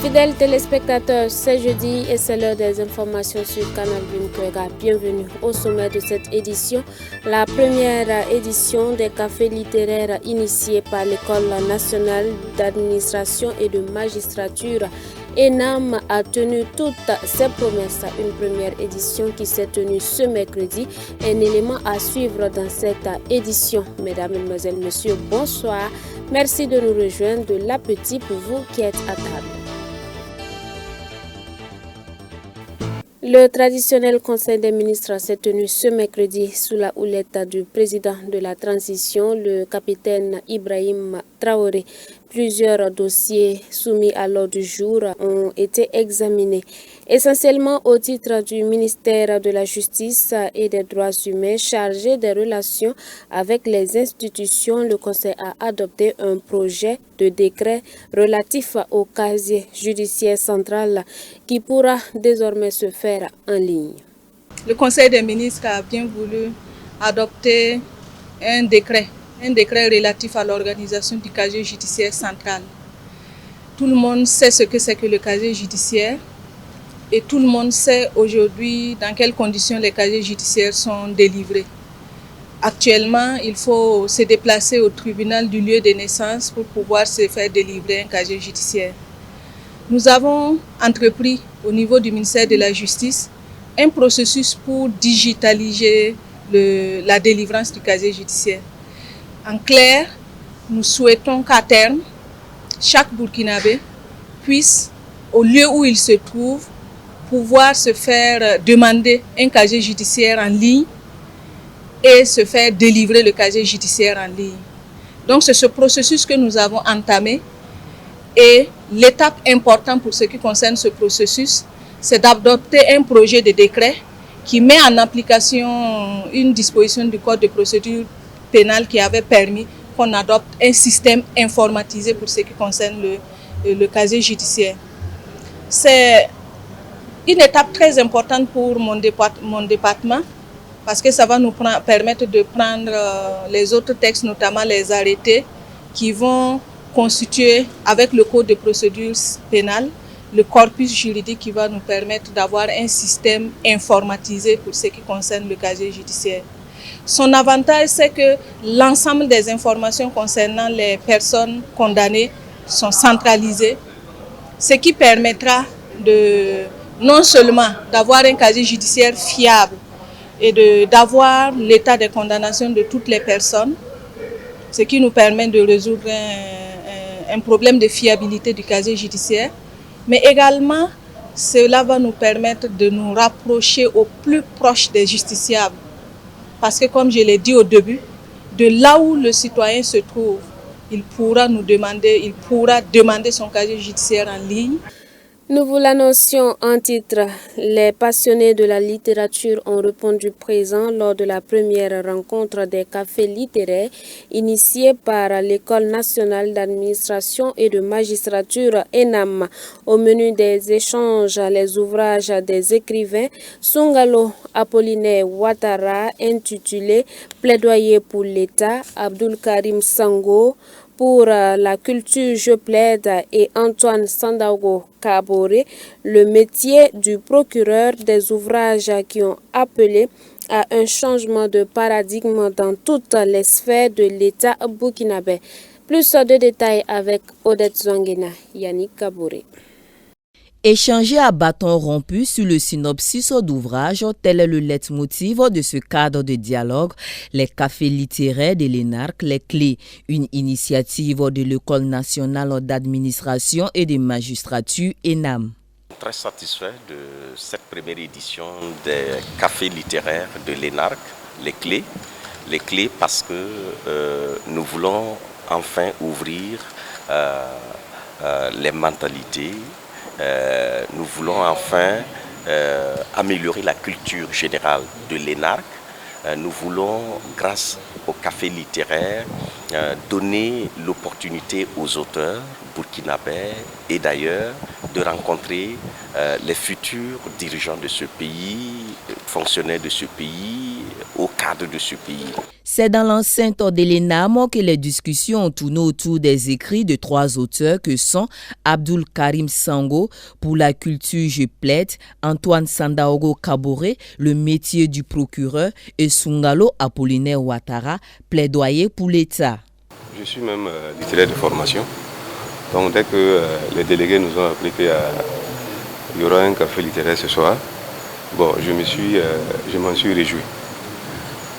Fidèles téléspectateurs, c'est jeudi et c'est l'heure des informations sur Canal Bunkwega. Bienvenue au sommet de cette édition, la première édition des cafés littéraires initiés par l'École nationale d'administration et de magistrature. ENAM a tenu toutes ses promesses. Une première édition qui s'est tenue ce mercredi, un élément à suivre dans cette édition. Mesdames, Mesdemoiselles, Messieurs, bonsoir. Merci de nous rejoindre. De l'appétit pour vous qui êtes à table. Le traditionnel Conseil des ministres s'est tenu ce mercredi sous la houlette du président de la transition, le capitaine Ibrahim Traoré. Plusieurs dossiers soumis à l'ordre du jour ont été examinés, essentiellement au titre du ministère de la Justice et des Droits humains chargé des relations avec les institutions. Le Conseil a adopté un projet de décret relatif au casier judiciaire central qui pourra désormais se faire en ligne. Le Conseil des ministres a bien voulu adopter un décret relatif à l'organisation du casier judiciaire central. Tout le monde sait ce que c'est que le casier judiciaire et tout le monde sait aujourd'hui dans quelles conditions les casiers judiciaires sont délivrés. Actuellement, il faut se déplacer au tribunal du lieu de naissance pour pouvoir se faire délivrer un casier judiciaire. Nous avons entrepris au niveau du ministère de la Justice un processus pour digitaliser la délivrance du casier judiciaire. En clair, nous souhaitons qu'à terme, chaque Burkinabé puisse, au lieu où il se trouve, pouvoir se faire demander un casier judiciaire en ligne et se faire délivrer le casier judiciaire en ligne. Donc c'est ce processus que nous avons entamé et l'étape importante pour ce qui concerne ce processus, c'est d'adopter un projet de décret qui met en application une disposition du Code de procédure pénale qui avait permis qu'on adopte un système informatisé pour ce qui concerne le casier judiciaire. C'est une étape très importante pour mon département parce que ça va nous permettre de prendre les autres textes, notamment les arrêtés qui vont constituer avec le Code de procédure pénale le corpus juridique qui va nous permettre d'avoir un système informatisé pour ce qui concerne le casier judiciaire. Son avantage, c'est que l'ensemble des informations concernant les personnes condamnées sont centralisées, ce qui permettra non seulement d'avoir un casier judiciaire fiable et d'avoir l'état de condamnation de toutes les personnes, ce qui nous permet de résoudre un problème de fiabilité du casier judiciaire, mais également cela va nous permettre de nous rapprocher au plus proche des justiciables. Parce que comme je l'ai dit au début, de là où le citoyen se trouve, il pourra demander son casier judiciaire en ligne. Nous vous l'annoncions en titre. Les passionnés de la littérature ont répondu présent lors de la première rencontre des cafés littéraires initiée par l'École nationale d'administration et de magistrature ENAM. Au menu des échanges, les ouvrages des écrivains Sungalo Apollinaire Ouattara intitulé Plaidoyer pour l'État, Abdul Karim Sango pour la culture Je plaide et Antoine Sandaogo Kaboré, le métier du procureur, des ouvrages qui ont appelé à un changement de paradigme dans toutes les sphères de l'État burkinabé. Plus de détails avec Odette Zouangena, Yannick Kaboré. Échanger à bâton rompu sur le synopsis d'ouvrage, tel est le leitmotiv de ce cadre de dialogue, les cafés littéraires de l'ENARC, les clés, une initiative de l'École nationale d'administration et de magistrature ENAM. Très satisfait de cette première édition des cafés littéraires de l'ENARC, les clés parce que nous voulons enfin ouvrir les mentalités. Nous voulons enfin améliorer la culture générale de l'ENARC. Nous voulons, grâce au café littéraire, donner l'opportunité aux auteurs burkinabés et d'ailleurs de rencontrer les futurs dirigeants de ce pays, fonctionnaires de ce pays, aux cadre de ce pays. C'est dans l'enceinte de l'ENAM que les discussions ont tourné autour des écrits de 3 auteurs que sont Abdul Karim Sango pour la culture je plaide, Antoine Sandaogo Kaboré, le métier du procureur et Sungalo Apollinaire Ouattara, plaidoyer pour l'État. Je suis même littéraire de formation, donc dès que les délégués nous ont appris qu'il y aura un café littéraire ce soir, bon, je m'en suis réjoui.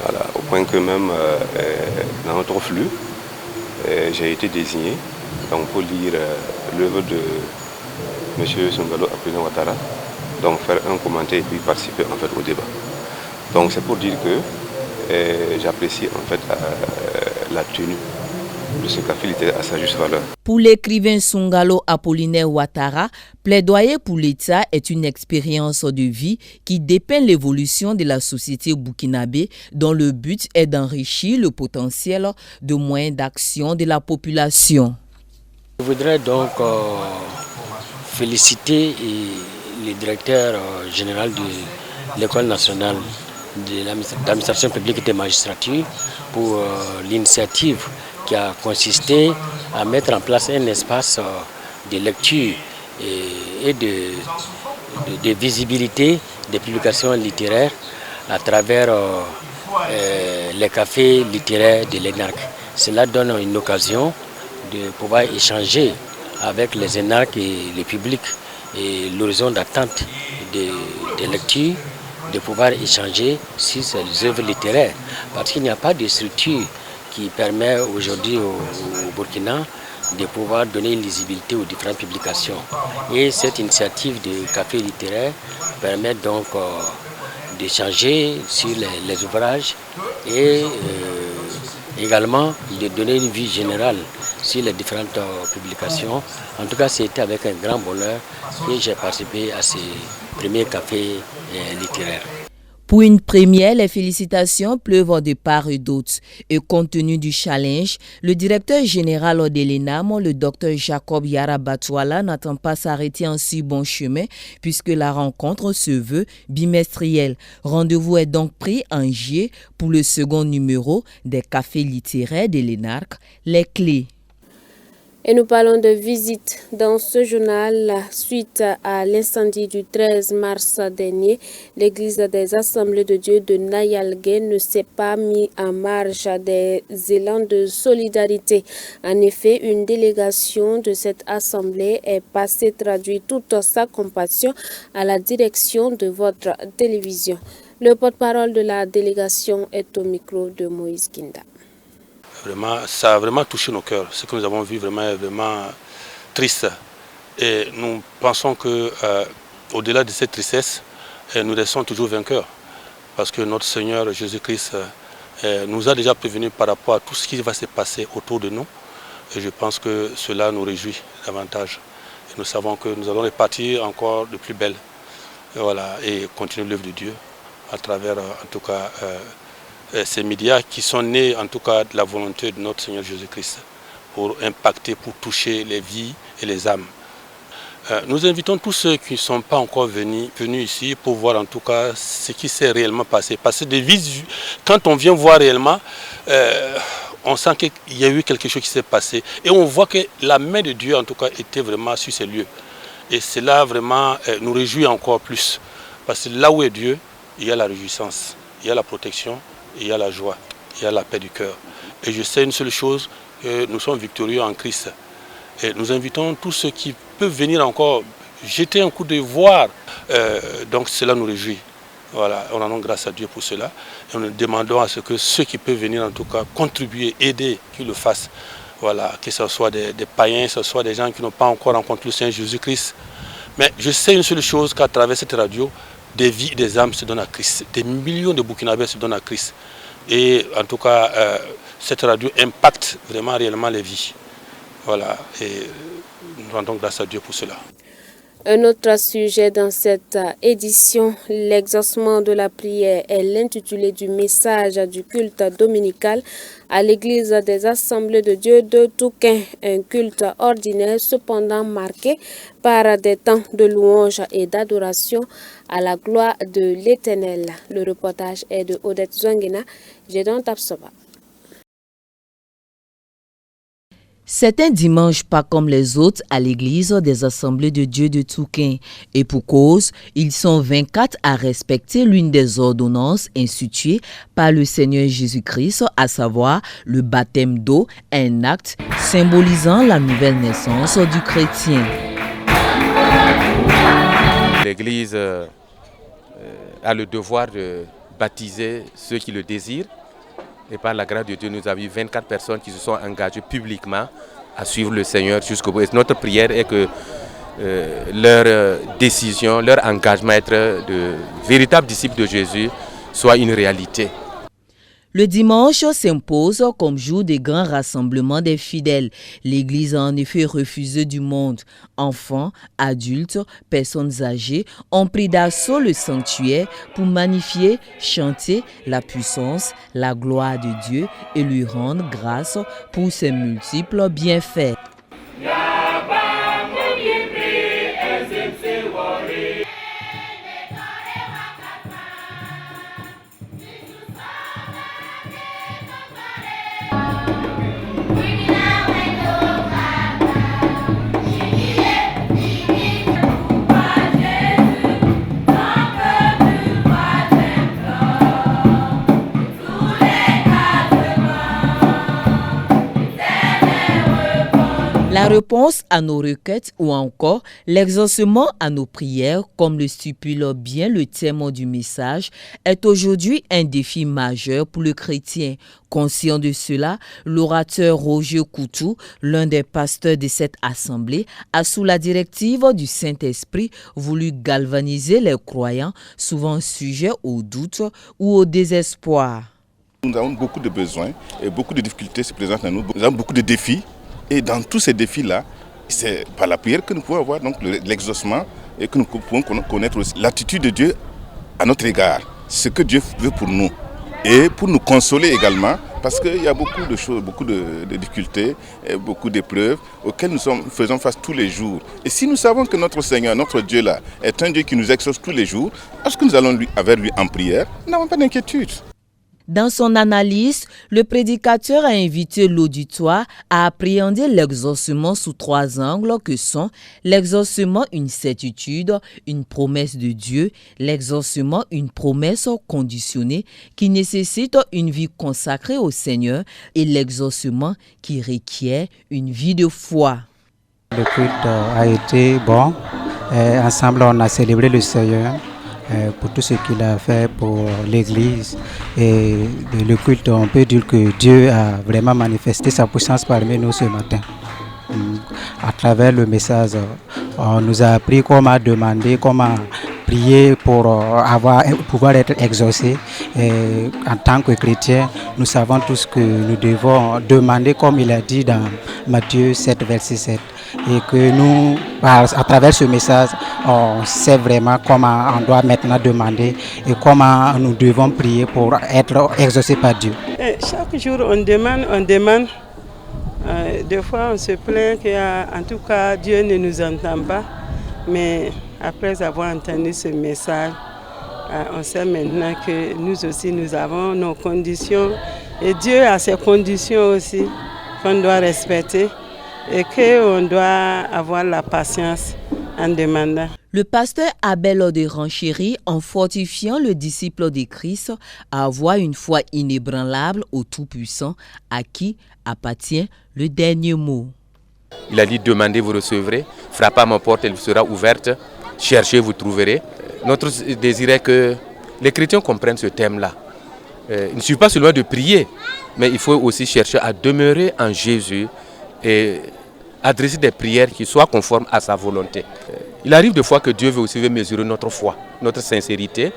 Voilà, au point que même dans notre flux, j'ai été désigné donc, pour lire l'œuvre de M. Sungalo Apollinaire Ouattara, donc faire un commentaire et puis participer en fait, au débat. Donc c'est pour dire que j'apprécie en fait la tenue de ce café littéraire à sa juste valeur. Pour l'écrivain Sungalo Apollinaire Ouattara, plaidoyer pour l'État est une expérience de vie qui dépeint l'évolution de la société burkinabé dont le but est d'enrichir le potentiel de moyens d'action de la population. Je voudrais donc féliciter le directeur général de l'École nationale de l'administration publique et de magistrature pour l'initiative qui a consisté à mettre en place un espace de lecture et de visibilité des publications littéraires à travers les cafés littéraires de l'ENARC. Cela donne une occasion de pouvoir échanger avec les énarques et le public et l'horizon d'attente des lectures, de pouvoir échanger sur ces œuvres littéraires. Parce qu'il n'y a pas de structure qui permet aujourd'hui au Burkina de pouvoir donner une lisibilité aux différentes publications. Et cette initiative de café littéraire permet donc d'échanger sur les ouvrages et également de donner une vue générale sur les différentes publications. En tout cas, c'était avec un grand bonheur que j'ai participé à ces premiers cafés littéraires. Pour une première, les félicitations pleuvent de part et d'autre. Et compte tenu du challenge, le directeur général de l'ENAM, le Dr Jacob Yarabatouala, n'attend pas s'arrêter en si bon chemin puisque la rencontre se veut bimestrielle. Rendez-vous est donc pris en juillet pour le second numéro des cafés littéraires de l'ENARC, Les Clés. Et nous parlons de visite dans ce journal suite à l'incendie du 13 mars dernier. L'église des Assemblées de Dieu de Nayalgué ne s'est pas mis en marge des élans de solidarité. En effet, une délégation de cette assemblée est passée traduire toute sa compassion à la direction de votre télévision. Le porte-parole de la délégation est au micro de Moïse Kinda. Vraiment, ça a vraiment touché nos cœurs. Ce que nous avons vu vraiment est vraiment triste. Et nous pensons que au-delà de cette tristesse, nous restons toujours vainqueurs. Parce que notre Seigneur Jésus-Christ nous a déjà prévenus par rapport à tout ce qui va se passer autour de nous. Et je pense que cela nous réjouit davantage. Et nous savons que nous allons repartir encore de plus belle. Et voilà, et continuer l'œuvre de Dieu à travers, en tout cas, ces médias qui sont nés en tout cas de la volonté de notre Seigneur Jésus-Christ pour impacter, pour toucher les vies et les âmes. Nous invitons tous ceux qui ne sont pas encore venus ici pour voir en tout cas ce qui s'est réellement passé. Parce que quand on vient voir réellement, on sent qu'il y a eu quelque chose qui s'est passé. Et on voit que la main de Dieu en tout cas était vraiment sur ces lieux. Et cela vraiment nous réjouit encore plus. Parce que là où est Dieu, il y a la réjouissance, il y a la protection, il y a la joie, il y a la paix du cœur. Et je sais une seule chose, que nous sommes victorieux en Christ. Et nous invitons tous ceux qui peuvent venir encore jeter un coup de voir. Donc cela nous réjouit. Voilà, on en a grâce à Dieu pour cela. Et nous demandons à ce que ceux qui peuvent venir en tout cas contribuer, aider, qu'ils le fassent. Voilà, que ce soit des païens, que ce soit des gens qui n'ont pas encore rencontré le Seigneur Jésus-Christ. Mais je sais une seule chose, qu'à travers cette radio, des vies, des âmes se donnent à Christ. Des millions de Burkinabés se donnent à Christ. Et en tout cas, cette radio impacte vraiment réellement les vies. Voilà, et nous rendons grâce à Dieu pour cela. Un autre sujet dans cette édition, l'exaucement de la prière est l'intitulé du message du culte dominical à l'église des Assemblées de Dieu de Touquin, un culte ordinaire cependant marqué par des temps de louange et d'adoration à la gloire de l'Éternel. Le reportage est de Odette Zouangina, Gédon Tapsoba. C'est un dimanche pas comme les autres à l'église des Assemblées de Dieu de Touquin. Et pour cause, ils sont 24 à respecter l'une des ordonnances instituées par le Seigneur Jésus-Christ, à savoir le baptême d'eau, un acte symbolisant la nouvelle naissance du chrétien. L'église a le devoir de baptiser ceux qui le désirent. Et par la grâce de Dieu, nous avons eu 24 personnes qui se sont engagées publiquement à suivre le Seigneur jusqu'au bout. Et notre prière est que leur décision, leur engagement à être de véritables disciples de Jésus soit une réalité. Le dimanche s'impose comme jour des grands rassemblements des fidèles. L'Église a en effet refusé du monde. Enfants, adultes, personnes âgées ont pris d'assaut le sanctuaire pour magnifier, chanter la puissance, la gloire de Dieu et lui rendre grâce pour ses multiples bienfaits. La réponse à nos requêtes ou encore l'exaucement à nos prières, comme le stipule bien le thème du message, est aujourd'hui un défi majeur pour le chrétien. Conscient de cela, l'orateur Roger Coutou, l'un des pasteurs de cette assemblée, a sous la directive du Saint-Esprit voulu galvaniser les croyants, souvent sujets au doute ou au désespoir. Nous avons beaucoup de besoins et beaucoup de difficultés se présentent à nous. Nous avons beaucoup de défis. Et dans tous ces défis-là, c'est par la prière que nous pouvons avoir donc l'exaucement et que nous pouvons connaître aussi l'attitude de Dieu à notre égard, ce que Dieu veut pour nous. Et pour nous consoler également, parce qu'il y a beaucoup de choses, beaucoup de difficultés, et beaucoup d'épreuves auxquelles nous faisons face tous les jours. Et si nous savons que notre Seigneur, notre Dieu là, est un Dieu qui nous exauce tous les jours, lorsque nous allons vers lui en prière, nous n'avons pas d'inquiétude. Dans son analyse, le prédicateur a invité l'auditoire à appréhender l'exaucement sous 3 angles que sont l'exaucement, une certitude, une promesse de Dieu, l'exaucement, une promesse conditionnée qui nécessite une vie consacrée au Seigneur et l'exaucement qui requiert une vie de foi. Le culte a été bon. Ensemble, on a célébré le Seigneur pour tout ce qu'il a fait pour l'Église. Et le culte, on peut dire que Dieu a vraiment manifesté sa puissance parmi nous ce matin. À travers le message, on nous a appris comment demander, comment prier pour pouvoir être exaucé. Et en tant que chrétiens, nous savons tous que nous devons demander comme il a dit dans Matthieu 7, verset 7. Et que nous, à travers ce message, on sait vraiment comment on doit maintenant demander et comment nous devons prier pour être exaucés par Dieu. Chaque jour, on demande. Des fois, on se plaint qu'en tout cas, Dieu ne nous entend pas. Mais après avoir entendu ce message, on sait maintenant que nous aussi, nous avons nos conditions. Et Dieu a ses conditions aussi qu'on doit respecter. Et qu'on doit avoir la patience en demandant. Le pasteur Abel de Ranchéry, en fortifiant le disciple de Christ à avoir une foi inébranlable au Tout-Puissant, à qui appartient le dernier mot. Il a dit, demandez, vous recevrez, frappez à ma porte, elle vous sera ouverte, cherchez, vous trouverez. Notre désir est que les chrétiens comprennent ce thème-là. Il ne suffit pas seulement de prier, mais il faut aussi chercher à demeurer en Jésus et adresser des prières qui soient conformes à sa volonté. Il arrive des fois que Dieu veut aussi mesurer notre foi, notre sincérité.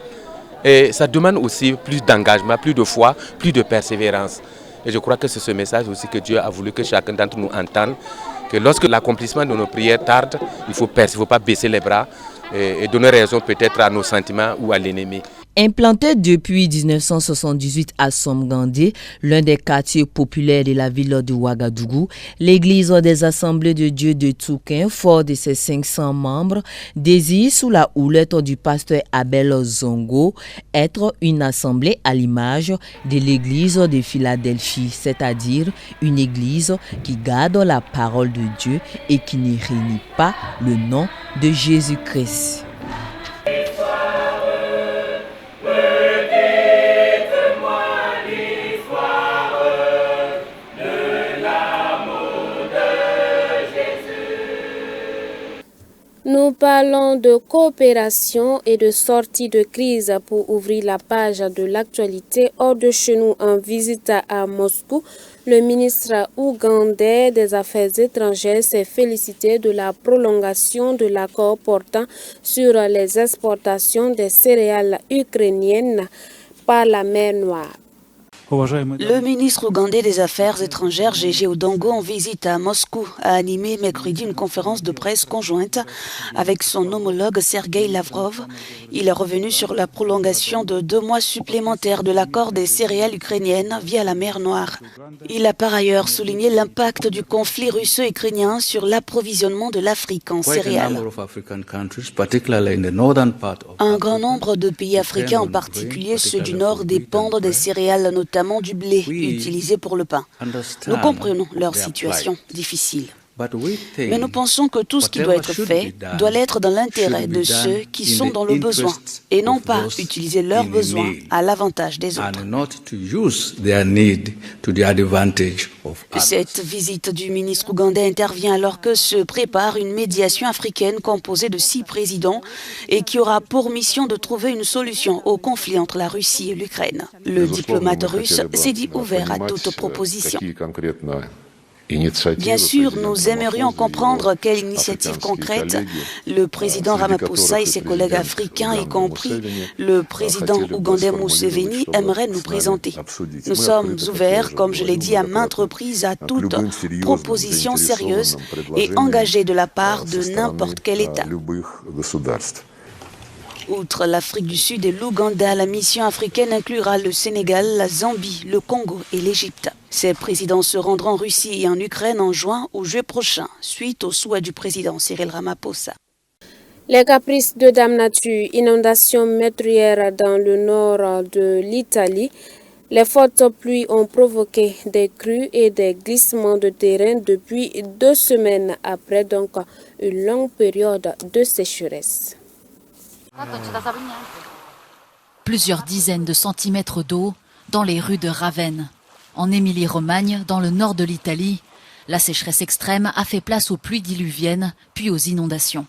Et ça demande aussi plus d'engagement, plus de foi, plus de persévérance. Et je crois que c'est ce message aussi que Dieu a voulu que chacun d'entre nous entende, que lorsque l'accomplissement de nos prières tarde, il faut pas baisser les bras et donner raison peut-être à nos sentiments ou à l'ennemi. Implantée depuis 1978 à Somgandé, l'un des quartiers populaires de la ville de Ouagadougou, l'église des Assemblées de Dieu de Touquin, fort de ses 500 membres, désire sous la houlette du pasteur Abel Zongo être une assemblée à l'image de l'église de Philadelphie, c'est-à-dire une église qui garde la parole de Dieu et qui ne renie pas le nom de Jésus-Christ. Nous parlons de coopération et de sortie de crise pour ouvrir la page de l'actualité hors de chez nous. En visite à Moscou, le ministre ougandais des Affaires étrangères s'est félicité de la prolongation de l'accord portant sur les exportations des céréales ukrainiennes par la mer Noire. Le ministre ougandais des Affaires étrangères, Gégé Odongo, en visite à Moscou, a animé mercredi une conférence de presse conjointe avec son homologue Sergueï Lavrov. Il est revenu sur la prolongation de 2 mois supplémentaires de l'accord des céréales ukrainiennes via la mer Noire. Il a par ailleurs souligné l'impact du conflit russo-ukrainien sur l'approvisionnement de l'Afrique en céréales. Un grand nombre de pays africains, en particulier ceux du Nord, dépendent des céréales, notamment du blé utilisé pour le pain. Nous comprenons leur situation difficile. Mais nous pensons que tout ce qui doit être fait doit l'être dans l'intérêt de ceux qui sont dans le besoin et non pas utiliser leurs besoins à l'avantage des autres. Cette visite du ministre ougandais intervient alors que se prépare une médiation africaine composée de 6 présidents et qui aura pour mission de trouver une solution au conflit entre la Russie et l'Ukraine. Le diplomate russe s'est dit ouvert à toute proposition. Bien sûr, nous aimerions comprendre quelle initiative concrète le président Ramaphosa et ses collègues africains, y compris le président ougandais Museveni, aimeraient nous présenter. Nous sommes ouverts, comme je l'ai dit à maintes reprises, à toute proposition sérieuse et engagée de la part de n'importe quel État. Outre l'Afrique du Sud et l'Ouganda, la mission africaine inclura le Sénégal, la Zambie, le Congo et l'Égypte. Ces présidents se rendront en Russie et en Ukraine en juin ou juillet prochain, suite au souhait du président Cyril Ramaphosa. Les caprices de Dame Nature, inondations meurtrières dans le nord de l'Italie. Les fortes pluies ont provoqué des crues et des glissements de terrain depuis 2 semaines après donc une longue période de sécheresse. Plusieurs dizaines de centimètres d'eau dans les rues de Ravenne. En Émilie-Romagne, dans le nord de l'Italie, la sécheresse extrême a fait place aux pluies diluviennes, puis aux inondations.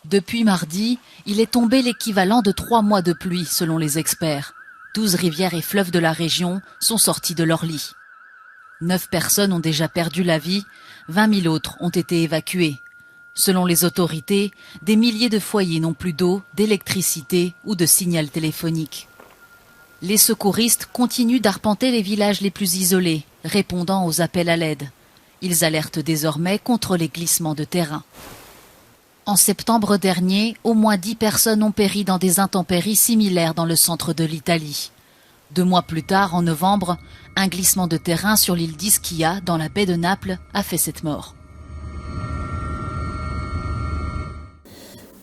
Depuis mardi, il est tombé l'équivalent de 3 mois de pluie, selon les experts. 12 rivières et fleuves de la région sont sortis de leur lit. 9 personnes ont déjà perdu la vie, 20 000 autres ont été évacuées. Selon les autorités, des milliers de foyers n'ont plus d'eau, d'électricité ou de signal téléphonique. Les secouristes continuent d'arpenter les villages les plus isolés, répondant aux appels à l'aide. Ils alertent désormais contre les glissements de terrain. En septembre dernier, au moins 10 personnes ont péri dans des intempéries similaires dans le centre de l'Italie. 2 mois plus tard, en novembre, un glissement de terrain sur l'île d'Ischia, dans la baie de Naples, a fait 7 morts.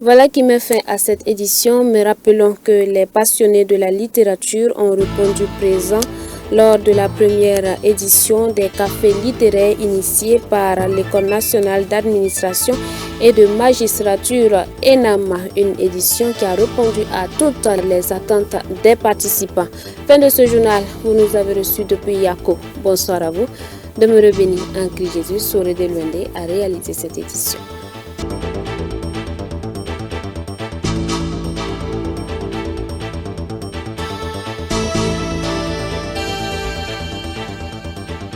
Voilà qui met fin à cette édition, mais rappelons que les passionnés de la littérature ont répondu présent lors de la première édition des cafés littéraires initiés par l'École nationale d'administration et de magistrature ENAM, une édition qui a répondu à toutes les attentes des participants. Fin de ce journal, vous nous avez reçus depuis Yako. Bonsoir à vous. Demeurez bénis en Christ Jésus. Soré de Luende a réalisé cette édition.